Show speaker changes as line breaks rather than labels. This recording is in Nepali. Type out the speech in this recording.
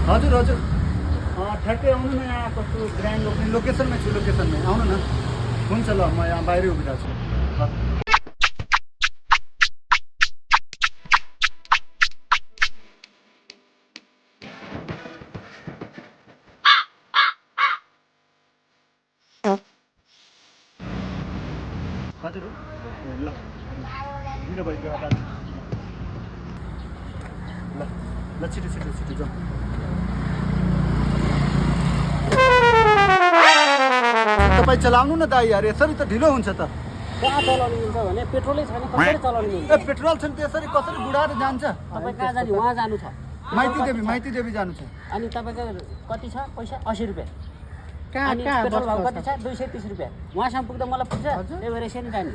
हजुर हजुर ठ्याक्कै आउनु न यहाँ कस्तो ग्रान्ड लोकेसनमै छु लोकेसनमै आउनु न हुन्छ ल म यहाँ बाहिरै उभिरहेको छु ल हजुर ल ढिलो भइगयो ल ल छिटो छिटो छिटो जाउँ तपाईँ चलाउनु न दाइ यार यसरी त ढिलो हुन्छ त
कहाँ चलाउनु मिल्छ भने पेट्रोलै छैन कसरी चलाउनु मिल्छ
ए पेट्रोल छ नि त्यसरी कसरी बुढाएर जान्छ
तपाईँ कहाँ जाने उहाँ जानु छ
माइती देवी जानु छ
अनि तपाईँको कति छ पैसा 80 रुपियाँ
कहाँ
अनि
कहाँ
पेट्रोल भाउ
बस्नु
कति छ 230 रुपियाँ उहाँसम्म पुग्दा मलाई पुग्छ त्यही भएर यसरी जाने